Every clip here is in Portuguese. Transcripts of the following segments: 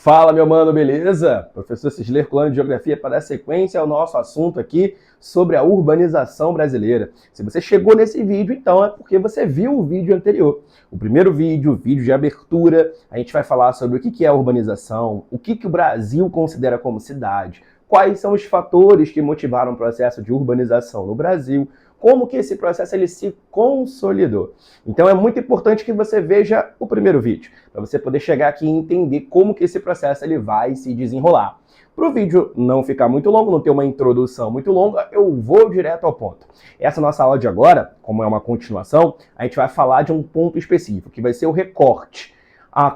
Fala, meu mano, beleza? Professor Cisler Herculano de Geografia para dar sequência ao nosso assunto aqui sobre a urbanização brasileira. Se você chegou nesse vídeo, então é porque você viu o vídeo anterior. O primeiro vídeo, o vídeo de abertura, a gente vai falar sobre o que é a urbanização, o que o Brasil considera como cidade, quais são os fatores que motivaram o processo de urbanização no Brasil, como que esse processo ele se consolidou. Então é muito importante que você veja o primeiro vídeo, para você poder chegar aqui e entender como que esse processo ele vai se desenrolar. Para o vídeo não ficar muito longo, não ter uma introdução muito longa, eu vou direto ao ponto. Essa nossa aula de agora, como é uma continuação, a gente vai falar de um ponto específico, que vai ser o recorte.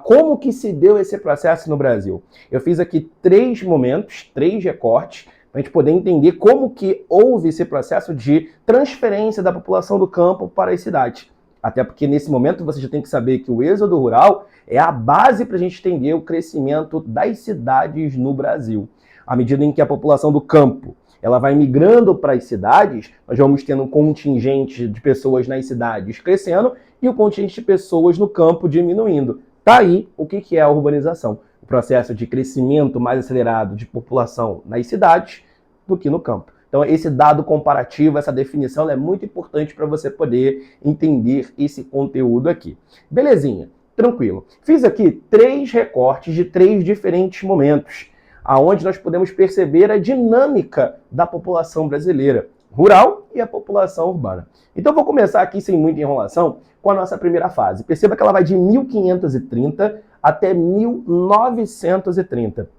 Como que se deu esse processo no Brasil? Eu fiz aqui 3 momentos, 3 recortes, para a gente poder entender como que houve esse processo de transferência da população do campo para as cidades. Até porque nesse momento você já tem que saber que o êxodo rural é a base para a gente entender o crescimento das cidades no Brasil. À medida em que a população do campo ela vai migrando para as cidades, nós vamos tendo um contingente de pessoas nas cidades crescendo e o contingente de pessoas no campo diminuindo. Tá aí o que é a urbanização. O processo de crescimento mais acelerado de população nas cidades do que no campo. Então, esse dado comparativo, essa definição é muito importante para você poder entender esse conteúdo aqui. Belezinha, tranquilo. Fiz aqui 3 recortes de 3 diferentes momentos, aonde nós podemos perceber a dinâmica da população brasileira, rural e a população urbana. Então, vou começar aqui sem muita enrolação com a nossa primeira fase. Perceba que ela vai de 1530 até 1930.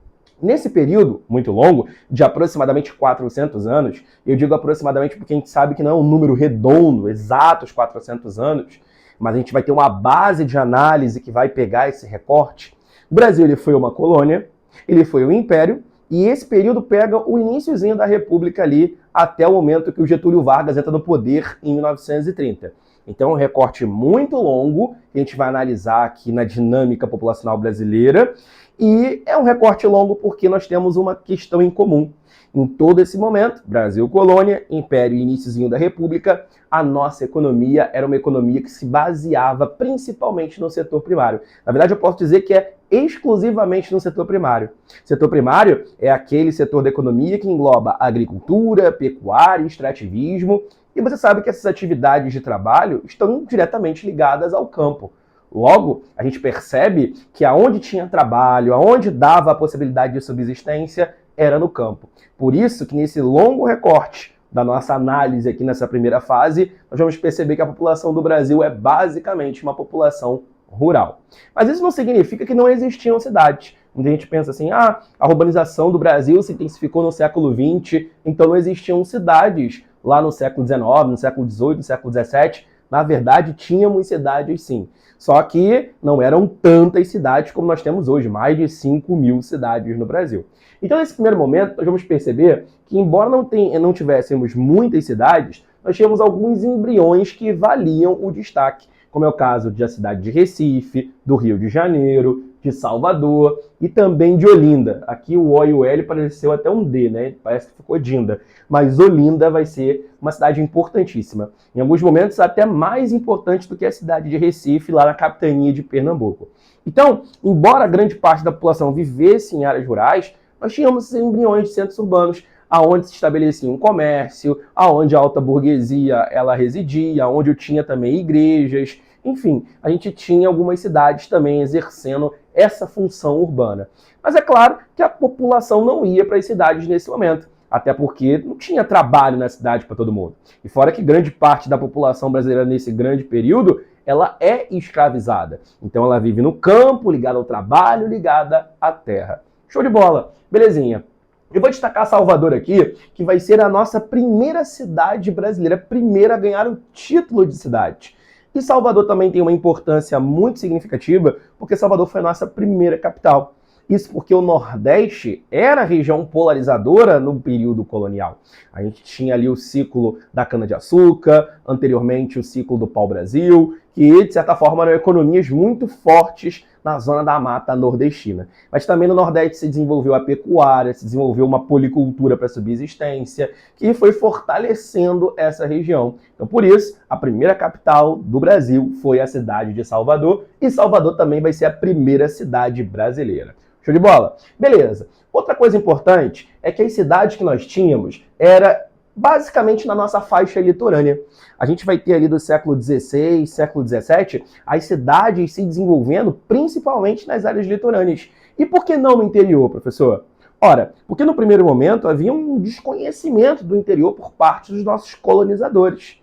Nesse período muito longo, de aproximadamente 400 anos, eu digo aproximadamente porque a gente sabe que não é um número redondo, exato os 400 anos, mas a gente vai ter uma base de análise que vai pegar esse recorte. O Brasil ele foi uma colônia, ele foi um império, e esse período pega o iniciozinho da República ali até o momento que o Getúlio Vargas entra no poder em 1930. Então é um recorte muito longo que a gente vai analisar aqui na dinâmica populacional brasileira. E é um recorte longo porque nós temos uma questão em comum. Em todo esse momento, Brasil colônia, Império e iniciozinho da República, a nossa economia era uma economia que se baseava principalmente no setor primário. Na verdade, eu posso dizer que é exclusivamente no setor primário. Setor primário é aquele setor da economia que engloba agricultura, pecuária, extrativismo. E você sabe que essas atividades de trabalho estão diretamente ligadas ao campo. Logo, a gente percebe que aonde tinha trabalho, aonde dava a possibilidade de subsistência, era no campo. Por isso que nesse longo recorte da nossa análise aqui nessa primeira fase, nós vamos perceber que a população do Brasil é basicamente uma população rural. Mas isso não significa que não existiam cidades. Muita gente pensa assim, a urbanização do Brasil se intensificou no século XX, então não existiam cidades lá no século XIX, no século XVIII, no século XVII. Na verdade, tínhamos cidades sim. Só que não eram tantas cidades como nós temos hoje, mais de 5.000 cidades no Brasil. Então, nesse primeiro momento, nós vamos perceber que, embora não tivéssemos muitas cidades, nós tínhamos alguns embriões que valiam o destaque, como é o caso da cidade de Recife, do Rio de Janeiro, de Salvador e também de Olinda. Aqui o O e o L pareceu até um D, né? Parece que ficou Dinda. Mas Olinda vai ser uma cidade importantíssima. Em alguns momentos até mais importante do que a cidade de Recife, lá na capitania de Pernambuco. Então, embora grande parte da população vivesse em áreas rurais, nós tínhamos esses embriões de centros urbanos, aonde se estabelecia um comércio, aonde a alta burguesia ela residia, onde eu tinha também igrejas. Enfim, a gente tinha algumas cidades também exercendo essa função urbana. Mas é claro que a população não ia para as cidades nesse momento, até porque não tinha trabalho na cidade para todo mundo. E fora que grande parte da população brasileira nesse grande período, ela é escravizada. Então ela vive no campo, ligada ao trabalho, ligada à terra. Show de bola! Belezinha. Eu vou destacar Salvador aqui, que vai ser a nossa primeira cidade brasileira, primeira a ganhar o título de cidade. E Salvador também tem uma importância muito significativa, porque Salvador foi a nossa primeira capital. Isso porque o Nordeste era a região polarizadora no período colonial. A gente tinha ali o ciclo da cana-de-açúcar, anteriormente o ciclo do pau-brasil, que, de certa forma, eram economias muito fortes na zona da mata nordestina. Mas também no Nordeste se desenvolveu a pecuária, se desenvolveu uma policultura para subsistência, que foi fortalecendo essa região. Então, por isso, a primeira capital do Brasil foi a cidade de Salvador, e Salvador também vai ser a primeira cidade brasileira. Show de bola? Beleza. Outra coisa importante é que as cidades que nós tínhamos era basicamente na nossa faixa litorânea. A gente vai ter ali do século XVI, século XVII, as cidades se desenvolvendo principalmente nas áreas litorâneas. E por que não no interior, professor? Ora, porque no primeiro momento havia um desconhecimento do interior por parte dos nossos colonizadores.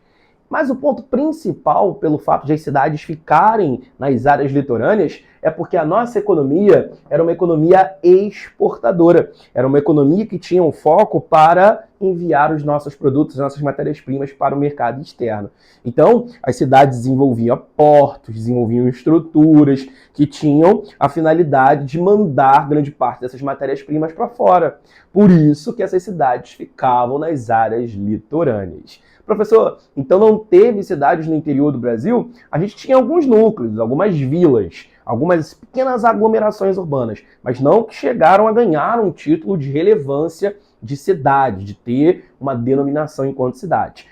Mas o ponto principal, pelo fato de as cidades ficarem nas áreas litorâneas, é porque a nossa economia era uma economia exportadora. Era uma economia que tinha um foco para enviar os nossos produtos, as nossas matérias-primas para o mercado externo. Então, as cidades desenvolviam portos, desenvolviam estruturas que tinham a finalidade de mandar grande parte dessas matérias-primas para fora. Por isso que essas cidades ficavam nas áreas litorâneas. Professor, então não teve cidades no interior do Brasil? A gente tinha alguns núcleos, algumas vilas, algumas pequenas aglomerações urbanas, mas não que chegaram a ganhar um título de relevância de cidade, de ter uma denominação enquanto cidade.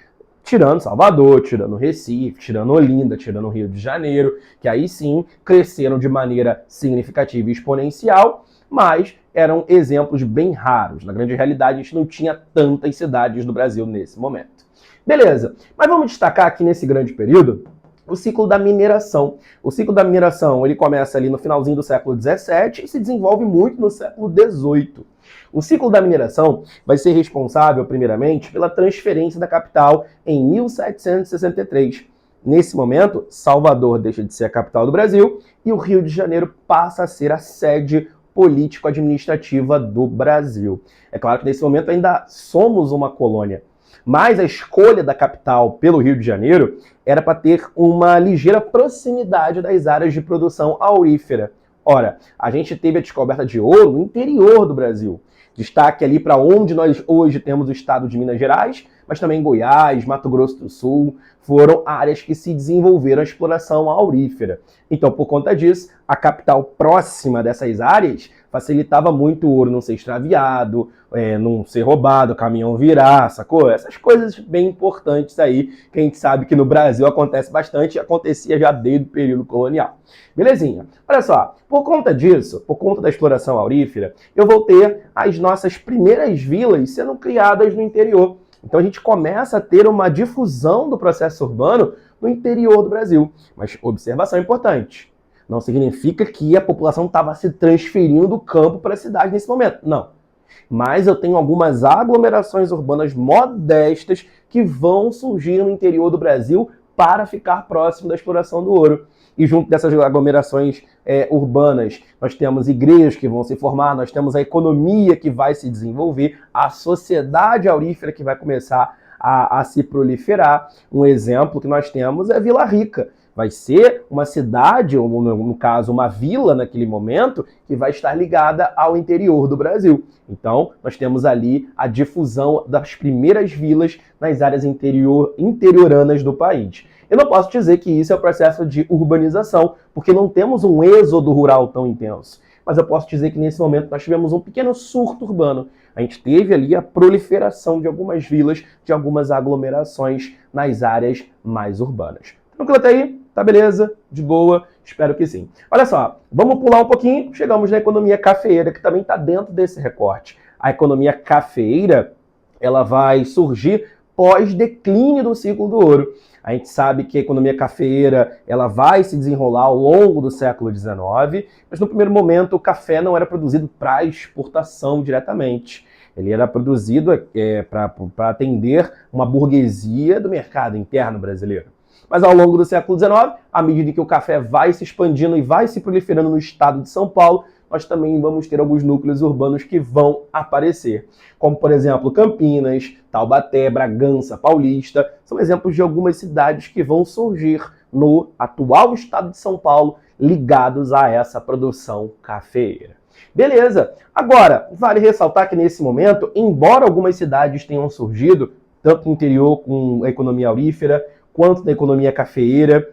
Tirando Salvador, tirando Recife, tirando Olinda, tirando Rio de Janeiro, que aí sim cresceram de maneira significativa e exponencial, mas eram exemplos bem raros. Na grande realidade, a gente não tinha tantas cidades no Brasil nesse momento. Beleza, mas vamos destacar aqui nesse grande período o ciclo da mineração. O ciclo da mineração ele começa ali no finalzinho do século XVII e se desenvolve muito no século XVIII. O ciclo da mineração vai ser responsável, primeiramente, pela transferência da capital em 1763. Nesse momento, Salvador deixa de ser a capital do Brasil e o Rio de Janeiro passa a ser a sede político-administrativa do Brasil. É claro que nesse momento ainda somos uma colônia, mas a escolha da capital pelo Rio de Janeiro era para ter uma ligeira proximidade das áreas de produção aurífera. Ora, a gente teve a descoberta de ouro no interior do Brasil. Destaque ali para onde nós hoje temos o estado de Minas Gerais, mas também Goiás, Mato Grosso do Sul, foram áreas que se desenvolveram a exploração aurífera. Então, por conta disso, a capital próxima dessas áreas facilitava muito o ouro não ser extraviado, não ser roubado, o caminhão virar, sacou? Essas coisas bem importantes aí, que a gente sabe que no Brasil acontece bastante, acontecia já desde o período colonial. Belezinha? Olha só, por conta disso, por conta da exploração aurífera, eu vou ter as nossas primeiras vilas sendo criadas no interior. Então a gente começa a ter uma difusão do processo urbano no interior do Brasil. Mas observação importante, não significa que a população estava se transferindo do campo para a cidade nesse momento. Não. Mas eu tenho algumas aglomerações urbanas modestas que vão surgir no interior do Brasil para ficar próximo da exploração do ouro. E junto dessas aglomerações urbanas, nós temos igrejas que vão se formar, nós temos a economia que vai se desenvolver, a sociedade aurífera que vai começar a se proliferar. Um exemplo que nós temos é Vila Rica. Vai ser uma cidade, ou no caso uma vila naquele momento, que vai estar ligada ao interior do Brasil. Então, nós temos ali a difusão das primeiras vilas nas áreas interioranas do país. Eu não posso dizer que isso é o processo de urbanização, porque não temos um êxodo rural tão intenso. Mas eu posso dizer que nesse momento nós tivemos um pequeno surto urbano. A gente teve ali a proliferação de algumas vilas, de algumas aglomerações nas áreas mais urbanas. Tranquilo até aí? Tá beleza? De boa? Espero que sim. Olha só, vamos pular um pouquinho, chegamos na economia cafeeira, que também está dentro desse recorte. A economia cafeeira, ela vai surgir pós-declínio do ciclo do ouro. A gente sabe que a economia cafeeira ela vai se desenrolar ao longo do século XIX, mas no primeiro momento o café não era produzido para exportação diretamente. Ele era produzido para atender uma burguesia do mercado interno brasileiro. Mas ao longo do século XIX, à medida que o café vai se expandindo e vai se proliferando no estado de São Paulo, nós também vamos ter alguns núcleos urbanos que vão aparecer. Como, por exemplo, Campinas, Taubaté, Bragança, Paulista, são exemplos de algumas cidades que vão surgir no atual estado de São Paulo, ligados a essa produção cafeeira. Beleza. Agora, vale ressaltar que nesse momento, embora algumas cidades tenham surgido, tanto no interior com a economia aurífera, quanto na economia cafeeira,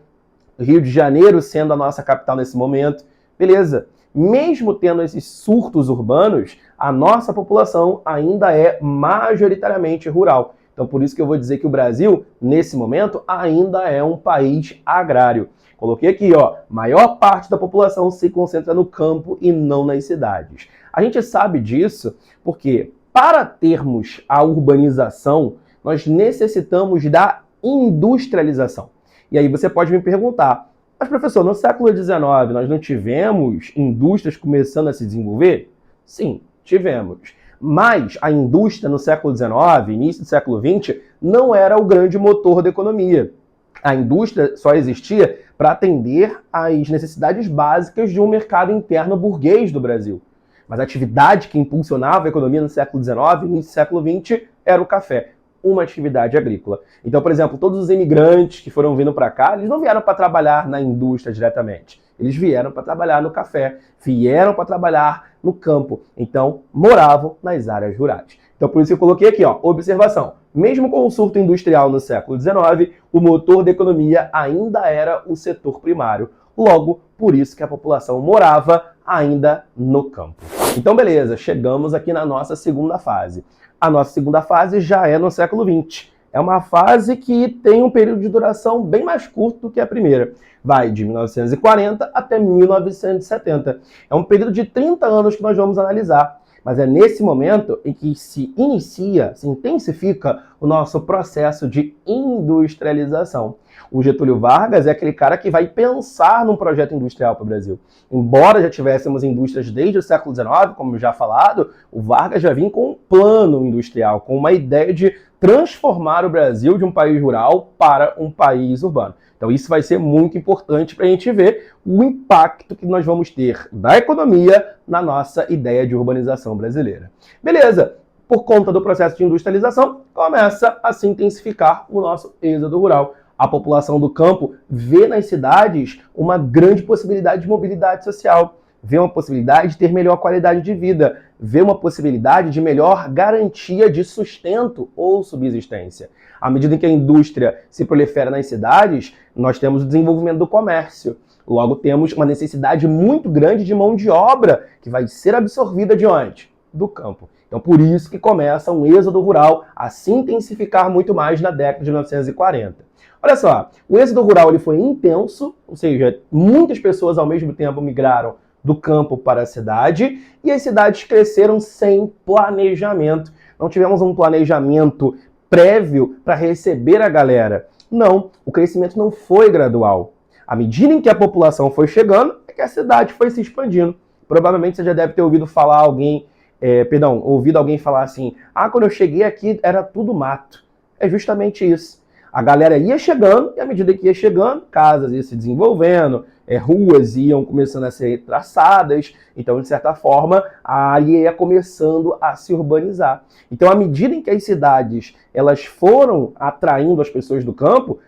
Rio de Janeiro sendo a nossa capital nesse momento, beleza. Mesmo tendo esses surtos urbanos, a nossa população ainda é majoritariamente rural. Então, por isso que eu vou dizer que o Brasil, nesse momento, ainda é um país agrário. Coloquei aqui, ó, maior parte da população se concentra no campo e não nas cidades. A gente sabe disso porque, para termos a urbanização, nós necessitamos da industrialização. E aí você pode me perguntar, mas professor, no século XIX nós não tivemos indústrias começando a se desenvolver? Sim, tivemos. Mas a indústria no século XIX, início do século XX, não era o grande motor da economia. A indústria só existia para atender às necessidades básicas de um mercado interno burguês do Brasil. Mas a atividade que impulsionava a economia no século XIX, início do século XX, era o café, uma atividade agrícola. Então, por exemplo, todos os imigrantes que foram vindo para cá, eles não vieram para trabalhar na indústria diretamente. Eles vieram para trabalhar no café, vieram para trabalhar no campo. Então, moravam nas áreas rurais. Então, por isso que eu coloquei aqui, ó, observação. Mesmo com o surto industrial no século XIX, o motor da economia ainda era o setor primário. Logo, por isso que a população morava ainda no campo. Então, beleza, chegamos aqui na nossa segunda fase. A nossa segunda fase já é no século XX. É uma fase que tem um período de duração bem mais curto do que a primeira. Vai de 1940 até 1970. É um período de 30 anos que nós vamos analisar. Mas é nesse momento em que se inicia, se intensifica o nosso processo de industrialização. O Getúlio Vargas é aquele cara que vai pensar num projeto industrial para o Brasil. Embora já tivéssemos indústrias desde o século XIX, como já falado, o Vargas já vinha com um plano industrial, com uma ideia de transformar o Brasil de um país rural para um país urbano. Então isso vai ser muito importante para a gente ver o impacto que nós vamos ter da economia na nossa ideia de urbanização brasileira. Beleza, por conta do processo de industrialização, começa a se intensificar o nosso êxodo rural. A população do campo vê nas cidades uma grande possibilidade de mobilidade social, vê uma possibilidade de ter melhor qualidade de vida, vê uma possibilidade de melhor garantia de sustento ou subsistência. À medida em que a indústria se prolifera nas cidades, nós temos o desenvolvimento do comércio. Logo, temos uma necessidade muito grande de mão de obra que vai ser absorvida de onde? Do campo. Então, por isso que começa um êxodo rural a se intensificar muito mais na década de 1940. Olha só, o êxodo rural ele foi intenso, ou seja, muitas pessoas ao mesmo tempo migraram do campo para a cidade, e as cidades cresceram sem planejamento. Não tivemos um planejamento prévio para receber a galera. Não, o crescimento não foi gradual. À medida em que a população foi chegando, é que a cidade foi se expandindo. Provavelmente você já deve ter ouvido falar ouvido alguém falar assim, quando eu cheguei aqui era tudo mato. É justamente isso. A galera ia chegando, e à medida que ia chegando, casas iam se desenvolvendo, ruas iam começando a ser traçadas, então, de certa forma, a área ia começando a se urbanizar. Então, à medida em que as cidades elas foram atraindo as pessoas do campo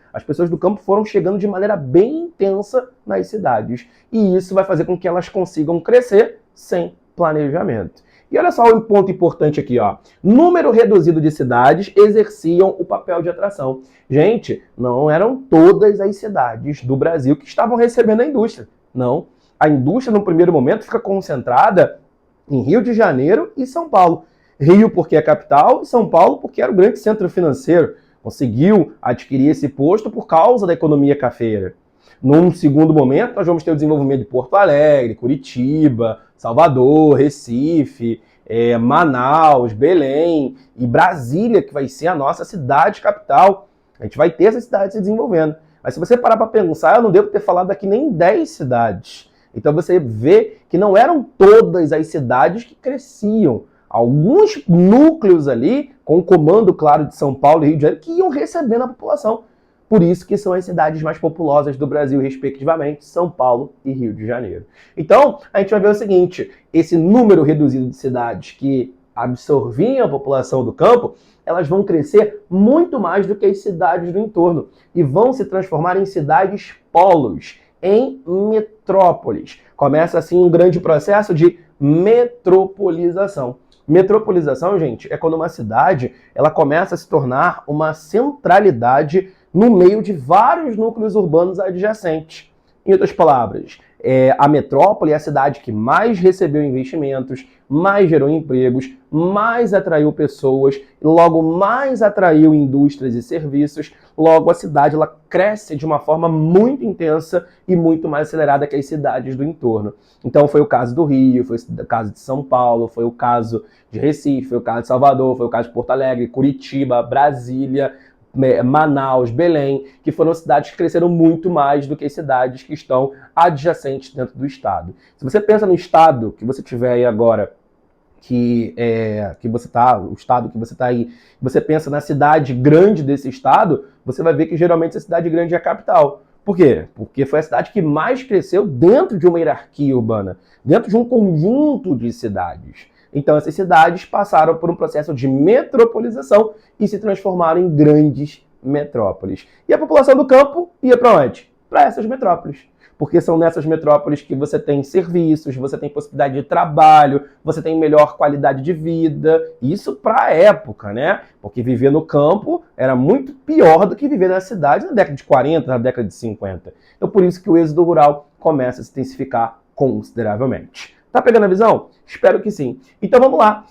foram chegando de maneira bem intensa nas cidades. E isso vai fazer com que elas consigam crescer sem planejamento. E olha só um ponto importante aqui, ó. Número reduzido de cidades exerciam o papel de atração. Gente, não eram todas as cidades do Brasil que estavam recebendo a indústria. Não. A indústria, no primeiro momento, fica concentrada em Rio de Janeiro e São Paulo. Rio porque é capital e São Paulo porque era o grande centro financeiro. Conseguiu adquirir esse posto por causa da economia cafeira. Num segundo momento, nós vamos ter o desenvolvimento de Porto Alegre, Curitiba, Salvador, Recife, Manaus, Belém e Brasília, que vai ser a nossa cidade capital. A gente vai ter essas cidades se desenvolvendo. Mas se você parar para pensar, eu não devo ter falado aqui nem 10 cidades. Então você vê que não eram todas as cidades que cresciam. Alguns núcleos ali, com o comando, claro, de São Paulo e Rio de Janeiro, que iam recebendo a população. Por isso que são as cidades mais populosas do Brasil, respectivamente, São Paulo e Rio de Janeiro. Então, a gente vai ver o seguinte, esse número reduzido de cidades que absorviam a população do campo, elas vão crescer muito mais do que as cidades do entorno e vão se transformar em cidades polos, em metrópoles. Começa assim um grande processo de metropolização. Metropolização, gente, é quando uma cidade ela começa a se tornar uma centralidade no meio de vários núcleos urbanos adjacentes. Em outras palavras, a metrópole é a cidade que mais recebeu investimentos, mais gerou empregos, mais atraiu pessoas, logo mais atraiu indústrias e serviços, logo a cidade ela cresce de uma forma muito intensa e muito mais acelerada que as cidades do entorno. Então foi o caso do Rio, foi o caso de São Paulo, foi o caso de Recife, foi o caso de Salvador, foi o caso de Porto Alegre, Curitiba, Brasília, Manaus, Belém, que foram cidades que cresceram muito mais do que as cidades que estão adjacentes dentro do estado. Se você pensa no estado que você tiver aí agora, o estado que você está aí, você pensa na cidade grande desse estado, você vai ver que geralmente essa cidade grande é a capital. Por quê? Porque foi a cidade que mais cresceu dentro de uma hierarquia urbana, dentro de um conjunto de cidades. Então essas cidades passaram por um processo de metropolização e se transformaram em grandes metrópoles. E a população do campo ia para onde? Para essas metrópoles. Porque são nessas metrópoles que você tem serviços, você tem possibilidade de trabalho, você tem melhor qualidade de vida. Isso para a época, né? Porque viver no campo era muito pior do que viver na cidade na década de 40, na década de 50. Então por isso que o êxodo rural começa a se intensificar consideravelmente. Tá pegando a visão? Espero que sim. Então vamos lá.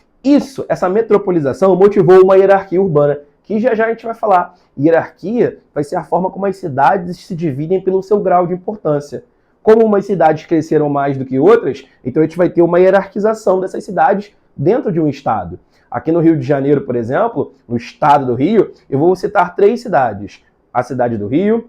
Essa metropolização motivou uma hierarquia urbana, que já a gente vai falar. Hierarquia vai ser a forma como as cidades se dividem pelo seu grau de importância. Como umas cidades cresceram mais do que outras, então a gente vai ter uma hierarquização dessas cidades dentro de um estado. Aqui no Rio de Janeiro, por exemplo, no estado do Rio, eu vou citar 3 cidades. A cidade do Rio,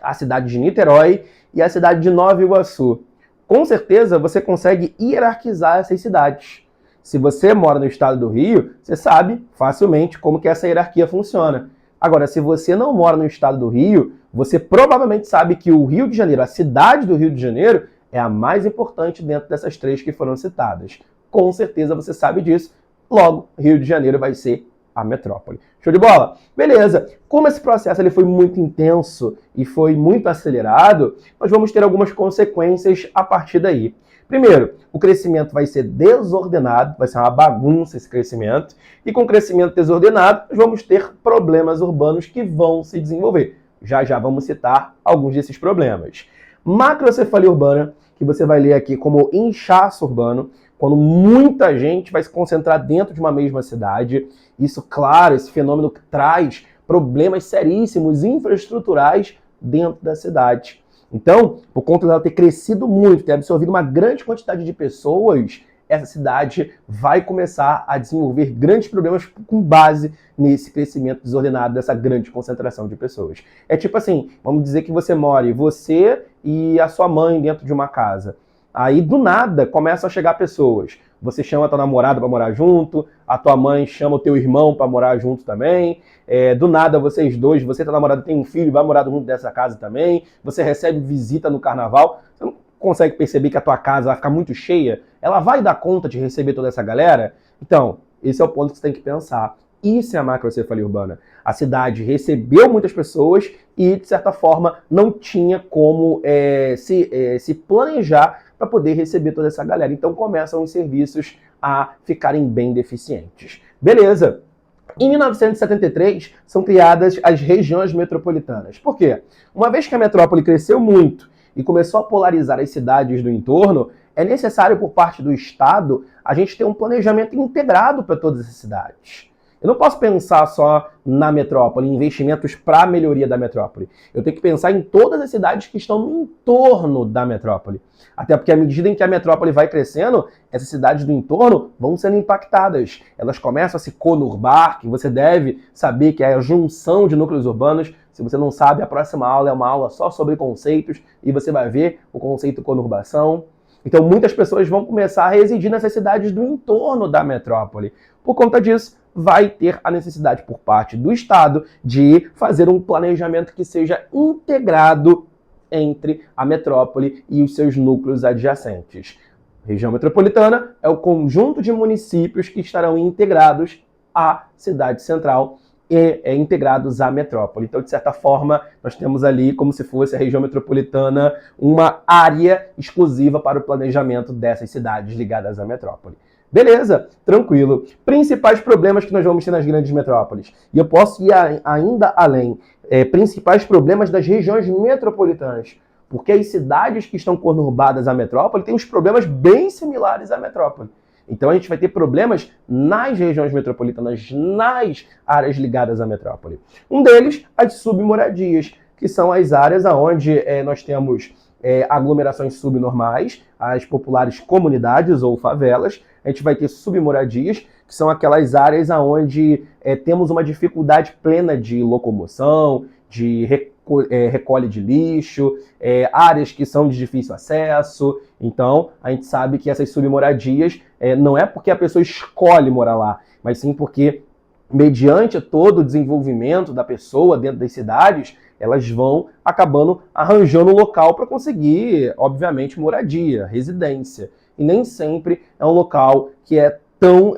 a cidade de Niterói e a cidade de Nova Iguaçu. Com certeza você consegue hierarquizar essas cidades. Se você mora no estado do Rio, você sabe facilmente como que essa hierarquia funciona. Agora, se você não mora no estado do Rio, você provavelmente sabe que o Rio de Janeiro, a cidade do Rio de Janeiro, é a mais importante dentro dessas 3 que foram citadas. Com certeza você sabe disso. Logo, Rio de Janeiro vai ser a metrópole. Show de bola? Beleza. Como esse processo ele foi muito intenso e foi muito acelerado, nós vamos ter algumas consequências a partir daí. Primeiro, o crescimento vai ser desordenado, vai ser uma bagunça esse crescimento, e com o crescimento desordenado, nós vamos ter problemas urbanos que vão se desenvolver. Já vamos citar alguns desses problemas. Macrocefalia urbana, que você vai ler aqui como inchaço urbano, quando muita gente vai se concentrar dentro de uma mesma cidade. Isso, claro, esse fenômeno traz problemas seríssimos infraestruturais dentro da cidade. Então, por conta dela ter crescido muito, ter absorvido uma grande quantidade de pessoas, essa cidade vai começar a desenvolver grandes problemas com base nesse crescimento desordenado dessa grande concentração de pessoas. É tipo assim, vamos dizer que você mora, você e a sua mãe dentro de uma casa. Aí, do nada, começam a chegar pessoas. Você chama a tua namorada para morar junto, a tua mãe chama o teu irmão para morar junto também. Do nada, vocês dois, você e tua namorada tem um filho, vai morar junto dessa casa também. Você recebe visita no carnaval. Você não consegue perceber que a tua casa vai ficar muito cheia? Ela vai dar conta de receber toda essa galera? Então, esse é o ponto que você tem que pensar. Isso é a macrocefalia urbana. A cidade recebeu muitas pessoas e, de certa forma, não tinha como se planejar para poder receber toda essa galera. Então começam os serviços a ficarem bem deficientes. Beleza. Em 1973, são criadas as regiões metropolitanas. Por quê? Uma vez que a metrópole cresceu muito e começou a polarizar as cidades do entorno, é necessário, por parte do Estado, a gente ter um planejamento integrado para todas as cidades. Eu não posso pensar só na metrópole, em investimentos para a melhoria da metrópole. Eu tenho que pensar em todas as cidades que estão no entorno da metrópole. Até porque à medida em que a metrópole vai crescendo, essas cidades do entorno vão sendo impactadas. Elas começam a se conurbar, que você deve saber que é a junção de núcleos urbanos. Se você não sabe, a próxima aula é uma aula só sobre conceitos e você vai ver o conceito conurbação. Então muitas pessoas vão começar a residir nessas cidades do entorno da metrópole. Por conta disso, vai ter a necessidade por parte do Estado de fazer um planejamento que seja integrado entre a metrópole e os seus núcleos adjacentes. Região metropolitana é o conjunto de municípios que estarão integrados à cidade central e integrados à metrópole. Então, de certa forma, nós temos ali, como se fosse a região metropolitana, uma área exclusiva para o planejamento dessas cidades ligadas à metrópole. Beleza, tranquilo. Principais problemas que nós vamos ter nas grandes metrópoles. E eu posso ir ainda além. Principais problemas das regiões metropolitanas. Porque as cidades que estão conurbadas à metrópole têm uns problemas bem similares à metrópole. Então a gente vai ter problemas nas regiões metropolitanas, nas áreas ligadas à metrópole. Um deles, as submoradias, que são as áreas onde nós temos aglomerações subnormais, as populares comunidades ou favelas. A gente vai ter submoradias, que são aquelas áreas onde temos uma dificuldade plena de locomoção, de recolhe de lixo, áreas que são de difícil acesso. Então, a gente sabe que essas submoradias não é porque a pessoa escolhe morar lá, mas sim porque, mediante todo o desenvolvimento da pessoa dentro das cidades, elas vão acabando arranjando um local para conseguir, obviamente, moradia, residência. E nem sempre é um local que é tão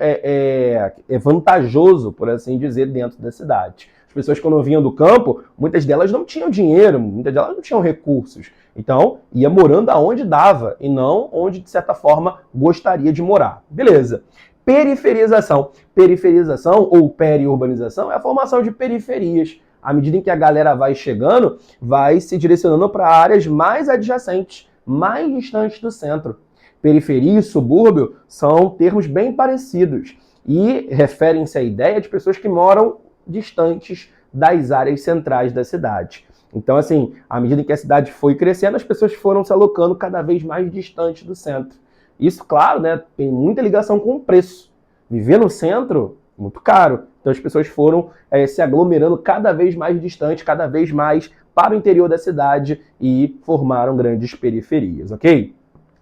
vantajoso, por assim dizer, dentro da cidade. As pessoas, quando vinham do campo, muitas delas não tinham dinheiro, muitas delas não tinham recursos. Então, ia morando aonde dava e não onde, de certa forma, gostaria de morar. Beleza. Periferização. Periferização ou periurbanização é a formação de periferias. À medida em que a galera vai chegando, vai se direcionando para áreas mais adjacentes, mais distantes do centro. Periferia e subúrbio são termos bem parecidos e referem-se à ideia de pessoas que moram distantes das áreas centrais da cidade. Então, assim, à medida em que a cidade foi crescendo, as pessoas foram se alocando cada vez mais distantes do centro. Isso, claro, né, tem muita ligação com o preço. Viver no centro, muito caro. Então as pessoas foram se aglomerando cada vez mais distante, cada vez mais para o interior da cidade e formaram grandes periferias, ok?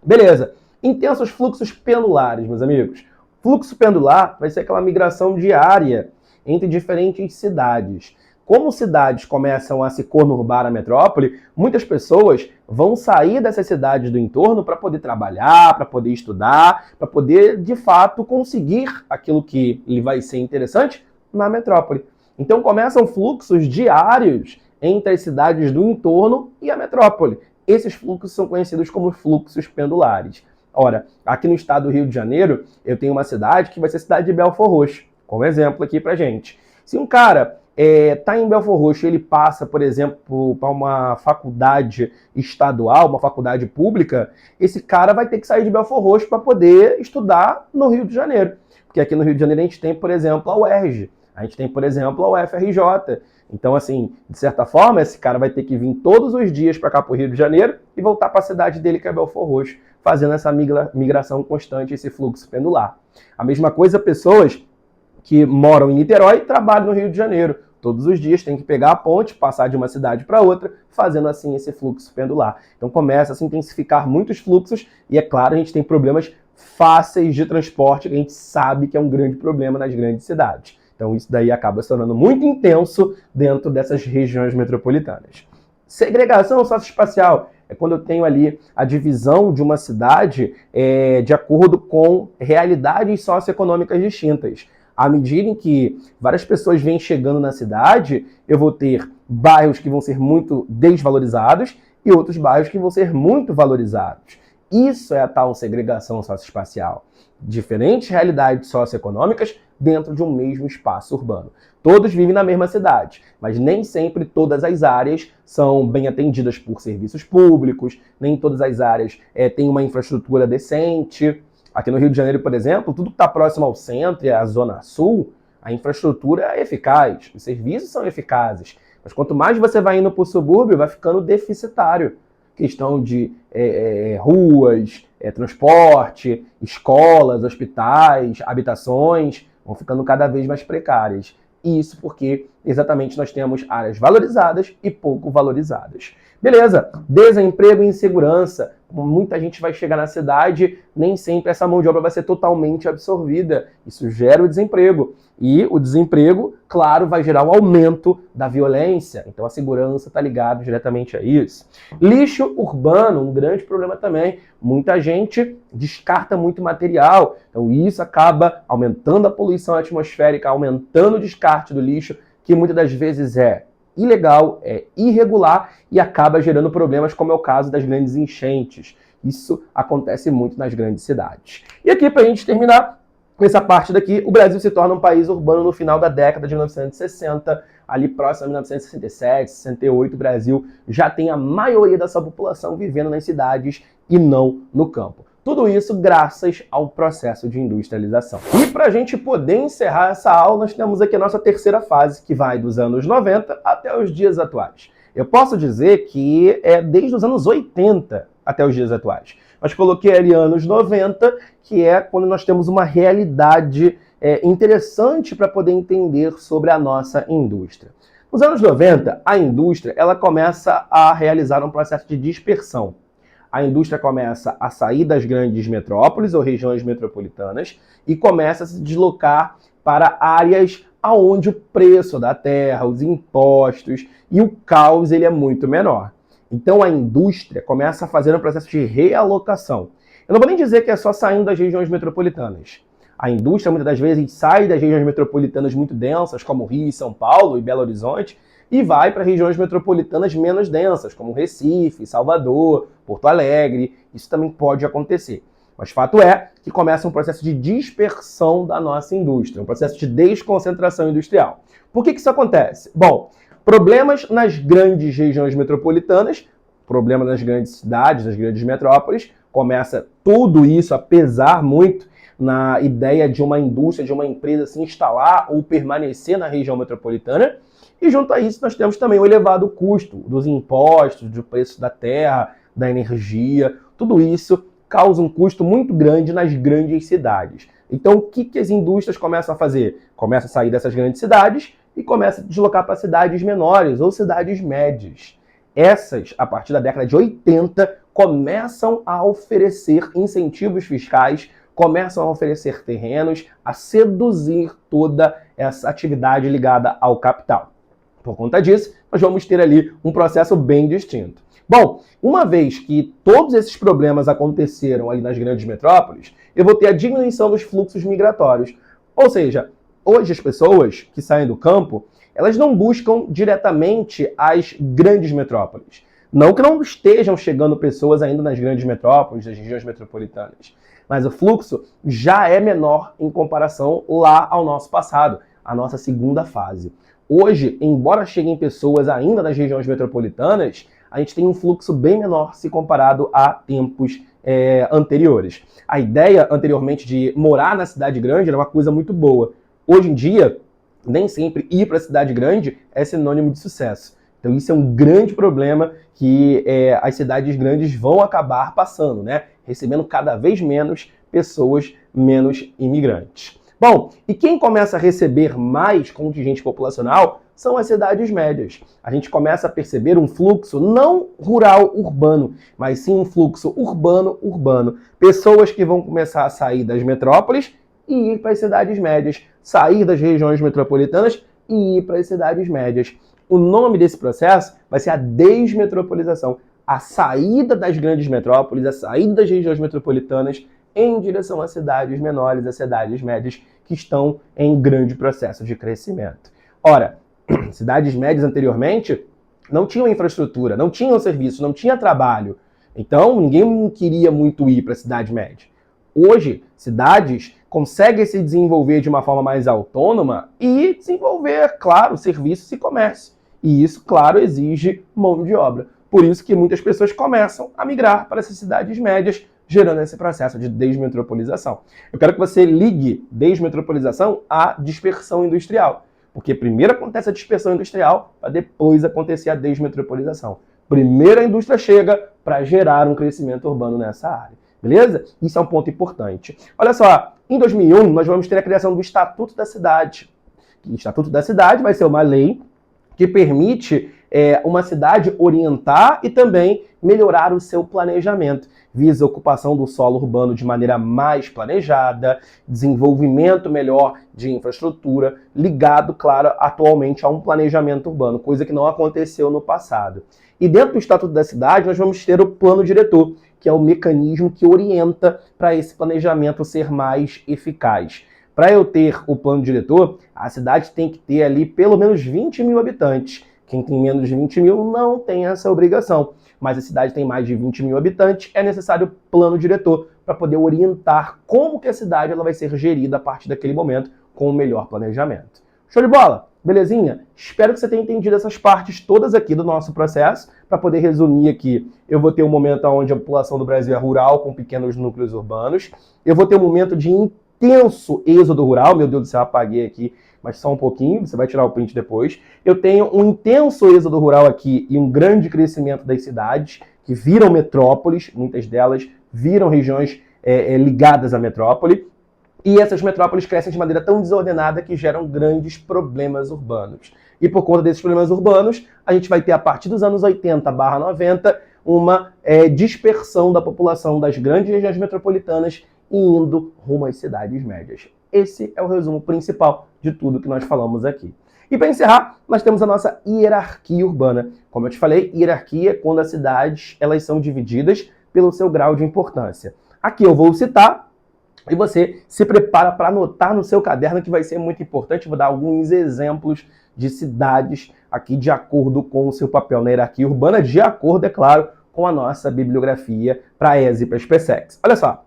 Beleza. Intensos fluxos pendulares, meus amigos. Fluxo pendular vai ser aquela migração diária entre diferentes cidades. Como cidades começam a se conurbar a metrópole, muitas pessoas vão sair dessas cidades do entorno para poder trabalhar, para poder estudar, para poder, de fato, conseguir aquilo que lhe vai ser interessante na metrópole. Então começam fluxos diários entre as cidades do entorno e a metrópole. Esses fluxos são conhecidos como fluxos pendulares. Ora, aqui no estado do Rio de Janeiro, eu tenho uma cidade que vai ser a cidade de Belford Roxo, como exemplo aqui pra gente. Se um cara está em Belford Roxo, ele passa, por exemplo, para uma faculdade estadual, uma faculdade pública, esse cara vai ter que sair de Belford Roxo para poder estudar no Rio de Janeiro. Porque aqui no Rio de Janeiro a gente tem, por exemplo, a UERJ, a gente tem, por exemplo, a UFRJ. Então, assim, de certa forma, esse cara vai ter que vir todos os dias para cá para o Rio de Janeiro e voltar para a cidade dele, que é Belford Roxo, fazendo essa migração constante, esse fluxo pendular. A mesma coisa, pessoas que moram em Niterói e trabalham no Rio de Janeiro. Todos os dias tem que pegar a ponte, passar de uma cidade para outra, fazendo assim esse fluxo pendular. Então começa a se intensificar muitos fluxos e, é claro, a gente tem problemas fáceis de transporte, que a gente sabe que é um grande problema nas grandes cidades. Então isso daí acaba se tornando muito intenso dentro dessas regiões metropolitanas. Segregação socioespacial é quando eu tenho ali a divisão de uma cidade de acordo com realidades socioeconômicas distintas. À medida em que várias pessoas vêm chegando na cidade, eu vou ter bairros que vão ser muito desvalorizados e outros bairros que vão ser muito valorizados. Isso é a tal segregação socioespacial. Diferentes realidades socioeconômicas dentro de um mesmo espaço urbano. Todos vivem na mesma cidade, mas nem sempre todas as áreas são bem atendidas por serviços públicos, nem todas as áreas têm uma infraestrutura decente. Aqui no Rio de Janeiro, por exemplo, tudo que está próximo ao centro e à zona sul, a infraestrutura é eficaz, os serviços são eficazes. Mas quanto mais você vai indo para o subúrbio, vai ficando deficitário. Questão de ruas, transporte, escolas, hospitais, habitações, vão ficando cada vez mais precárias. E isso porque exatamente nós temos áreas valorizadas e pouco valorizadas. Beleza, desemprego e insegurança. Muita gente vai chegar na cidade, nem sempre essa mão de obra vai ser totalmente absorvida. Isso gera o desemprego. E o desemprego, claro, vai gerar um aumento da violência. Então a segurança está ligada diretamente a isso. Lixo urbano, um grande problema também. Muita gente descarta muito material. Então isso acaba aumentando a poluição atmosférica, aumentando o descarte do lixo, que muitas das vezes é ilegal, é irregular e acaba gerando problemas, como é o caso das grandes enchentes. Isso acontece muito nas grandes cidades. E aqui, para a gente terminar, nessa parte daqui, o Brasil se torna um país urbano no final da década de 1960, ali próximo a 1967, 68, o Brasil já tem a maioria da sua população vivendo nas cidades e não no campo. Tudo isso graças ao processo de industrialização. E para a gente poder encerrar essa aula, nós temos aqui a nossa terceira fase, que vai dos anos 90 até os dias atuais. Eu posso dizer que é desde os anos 80 até os dias atuais. Mas coloquei ali anos 90, que é quando nós temos uma realidade interessante para poder entender sobre a nossa indústria. Nos anos 90, a indústria ela começa a realizar um processo de dispersão. A indústria começa a sair das grandes metrópoles ou regiões metropolitanas e começa a se deslocar para áreas onde o preço da terra, os impostos e o caos ele é muito menor. Então a indústria começa a fazer um processo de realocação. Eu não vou nem dizer que é só saindo das regiões metropolitanas. A indústria muitas das vezes sai das regiões metropolitanas muito densas, como Rio, São Paulo e Belo Horizonte, e vai para regiões metropolitanas menos densas, como Recife, Salvador, Porto Alegre. Isso também pode acontecer. Mas fato é que começa um processo de dispersão da nossa indústria, um processo de desconcentração industrial. Por que isso acontece? Bom, problemas nas grandes regiões metropolitanas, problemas nas grandes cidades, nas grandes metrópoles, começa tudo isso a pesar muito na ideia de uma indústria, de uma empresa se instalar ou permanecer na região metropolitana. E junto a isso nós temos também o elevado custo dos impostos, do preço da terra, da energia. Tudo isso causa um custo muito grande nas grandes cidades. Então o que as indústrias começam a fazer? Começam a sair dessas grandes cidades e começam a deslocar para cidades menores ou cidades médias. Essas, a partir da década de 80, começam a oferecer incentivos fiscais, começam a oferecer terrenos, a seduzir toda essa atividade ligada ao capital. Por conta disso, nós vamos ter ali um processo bem distinto. Bom, uma vez que todos esses problemas aconteceram ali nas grandes metrópoles, eu vou ter a diminuição dos fluxos migratórios. Ou seja, hoje as pessoas que saem do campo, elas não buscam diretamente as grandes metrópoles. Não que não estejam chegando pessoas ainda nas grandes metrópoles, nas regiões metropolitanas, mas o fluxo já é menor em comparação lá ao nosso passado, a nossa segunda fase. Hoje, embora cheguem pessoas ainda nas regiões metropolitanas, a gente tem um fluxo bem menor se comparado a tempos anteriores. A ideia anteriormente de morar na cidade grande era uma coisa muito boa. Hoje em dia, nem sempre ir para a cidade grande é sinônimo de sucesso. Então isso é um grande problema que as cidades grandes vão acabar passando, né? Recebendo cada vez menos pessoas, menos imigrantes. Bom, e quem começa a receber mais contingente populacional são as cidades médias. A gente começa a perceber um fluxo não rural-urbano, mas sim um fluxo urbano-urbano. Pessoas que vão começar a sair das metrópoles e ir para as cidades médias, sair das regiões metropolitanas e ir para as cidades médias. O nome desse processo vai ser a desmetropolização, a saída das grandes metrópoles, a saída das regiões metropolitanas em direção às cidades menores, às cidades médias que estão em grande processo de crescimento. Ora, cidades médias anteriormente não tinham infraestrutura, não tinham serviço, não tinha trabalho. Então, ninguém queria muito ir para a cidade média. Hoje, cidades conseguem se desenvolver de uma forma mais autônoma e desenvolver, claro, serviços e comércio. E isso, claro, exige mão de obra. Por isso que muitas pessoas começam a migrar para essas cidades médias, gerando esse processo de desmetropolização. Eu quero que você ligue desmetropolização à dispersão industrial. Porque primeiro acontece a dispersão industrial, para depois acontecer a desmetropolização. Primeiro a indústria chega para gerar um crescimento urbano nessa área. Beleza? Isso é um ponto importante. Olha só, em 2001 nós vamos ter a criação do Estatuto da Cidade. O Estatuto da Cidade vai ser uma lei que permite uma cidade orientar e também melhorar o seu planejamento. Visa a ocupação do solo urbano de maneira mais planejada, desenvolvimento melhor de infraestrutura, ligado, claro, atualmente a um planejamento urbano, coisa que não aconteceu no passado. E dentro do Estatuto da Cidade nós vamos ter o Plano Diretor, que é o mecanismo que orienta para esse planejamento ser mais eficaz. Para eu ter o plano diretor, a cidade tem que ter ali pelo menos 20 mil habitantes. Quem tem menos de 20 mil não tem essa obrigação. Mas a cidade tem mais de 20 mil habitantes, é necessário plano diretor para poder orientar como que a cidade ela vai ser gerida a partir daquele momento com o melhor planejamento. Show de bola? Belezinha? Espero que você tenha entendido essas partes todas aqui do nosso processo. Para poder resumir aqui, eu vou ter um momento onde a população do Brasil é rural, com pequenos núcleos urbanos. Eu vou ter um momento de intenso êxodo rural. Meu Deus do céu, apaguei aqui, mas só um pouquinho, você vai tirar o print depois. Eu tenho um intenso êxodo rural aqui e um grande crescimento das cidades, que viram metrópoles, muitas delas viram regiões ligadas à metrópole. E essas metrópoles crescem de maneira tão desordenada que geram grandes problemas urbanos. E por conta desses problemas urbanos, a gente vai ter, a partir dos anos 80/90, uma dispersão da população das grandes regiões metropolitanas e indo rumo às cidades médias. Esse é o resumo principal de tudo que nós falamos aqui. E para encerrar, nós temos a nossa hierarquia urbana. Como eu te falei, hierarquia é quando as cidades elas são divididas pelo seu grau de importância. Aqui eu vou citar, e você se prepara para anotar no seu caderno, que vai ser muito importante. Vou dar alguns exemplos de cidades aqui de acordo com o seu papel na hierarquia urbana, de acordo, é claro, com a nossa bibliografia para a ESA e para a SpaceX. Olha só,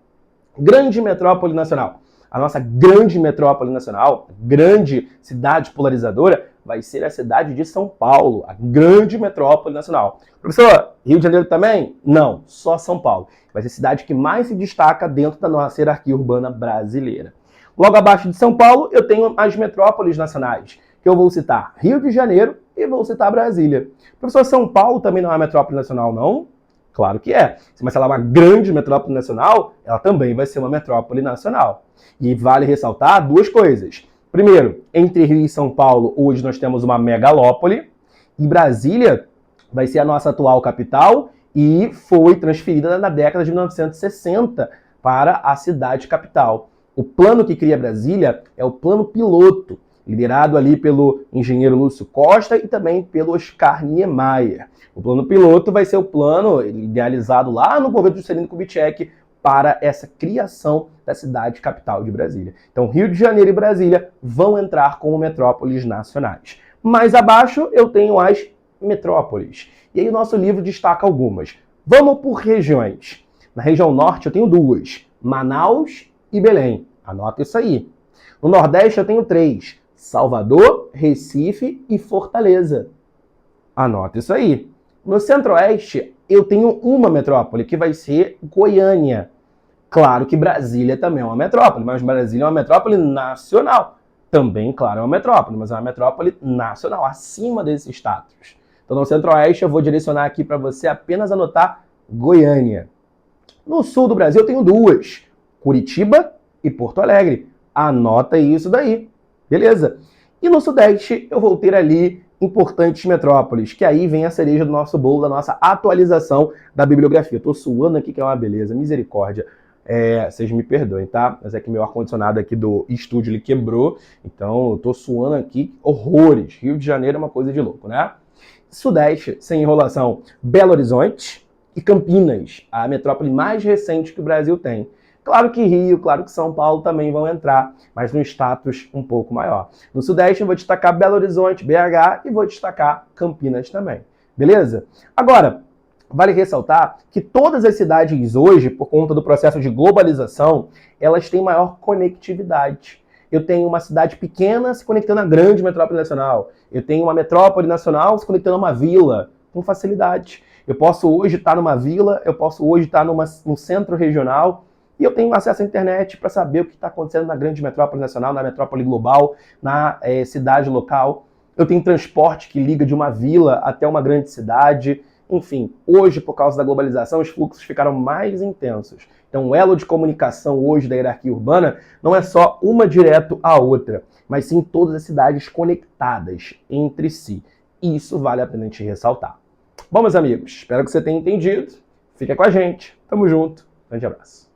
grande metrópole nacional. A nossa grande metrópole nacional, grande cidade polarizadora, vai ser a cidade de São Paulo, a grande metrópole nacional. Professor, Rio de Janeiro também? Não, só São Paulo. Vai ser a cidade que mais se destaca dentro da nossa hierarquia urbana brasileira. Logo abaixo de São Paulo, eu tenho as metrópoles nacionais, que eu vou citar Rio de Janeiro e vou citar Brasília. Professor, São Paulo também não é uma metrópole nacional, não? Claro que é. Mas se ela é uma grande metrópole nacional, ela também vai ser uma metrópole nacional. E vale ressaltar duas coisas. Primeiro, entre Rio e São Paulo, hoje nós temos uma megalópole, e Brasília vai ser a nossa atual capital e foi transferida na década de 1960 para a cidade capital. O plano que cria Brasília é o plano piloto, liderado ali pelo engenheiro Lúcio Costa e também pelo Oscar Niemeyer. O plano piloto vai ser o plano idealizado lá no governo de Juscelino Kubitschek para essa criação da cidade capital de Brasília. Então, Rio de Janeiro e Brasília vão entrar como metrópoles nacionais. Mais abaixo, eu tenho as metrópoles. E aí o nosso livro destaca algumas. Vamos por regiões. Na região norte eu tenho duas, Manaus e Belém. Anota isso aí. No Nordeste eu tenho três, Salvador, Recife e Fortaleza. Anota isso aí. No Centro-Oeste eu tenho uma metrópole, que vai ser Goiânia. Claro que Brasília também é uma metrópole, mas Brasília é uma metrópole nacional. Também, claro, é uma metrópole, mas é uma metrópole nacional, acima desses status. Então, no Centro-Oeste, eu vou direcionar aqui para você apenas anotar Goiânia. No sul do Brasil, eu tenho duas, Curitiba e Porto Alegre. Anota isso daí, beleza? E no Sudeste, eu vou ter ali importantes metrópoles, que aí vem a cereja do nosso bolo, da nossa atualização da bibliografia. Estou suando aqui, que é uma beleza, misericórdia. Vocês me perdoem, tá? Mas é que meu ar-condicionado aqui do estúdio ele quebrou, então eu tô suando aqui horrores. Rio de Janeiro é uma coisa de louco, né? Sudeste, sem enrolação, Belo Horizonte e Campinas, a metrópole mais recente que o Brasil tem. Claro que Rio, claro que São Paulo também vão entrar, mas num status um pouco maior. No Sudeste eu vou destacar Belo Horizonte, BH, e vou destacar Campinas também. Beleza? Agora, vale ressaltar que todas as cidades hoje, por conta do processo de globalização, elas têm maior conectividade. Eu tenho uma cidade pequena se conectando à grande metrópole nacional. Eu tenho uma metrópole nacional se conectando a uma vila com facilidade. Eu posso hoje estar numa vila, eu posso hoje estar num centro regional e eu tenho acesso à internet para saber o que está acontecendo na grande metrópole nacional, na metrópole global, na cidade local. Eu tenho transporte que liga de uma vila até uma grande cidade. Enfim, hoje, por causa da globalização, os fluxos ficaram mais intensos. Então, o elo de comunicação hoje da hierarquia urbana não é só uma direto à outra, mas sim todas as cidades conectadas entre si. Isso vale a pena a gente ressaltar. Bom, meus amigos, espero que você tenha entendido. Fica com a gente. Tamo junto. Grande abraço.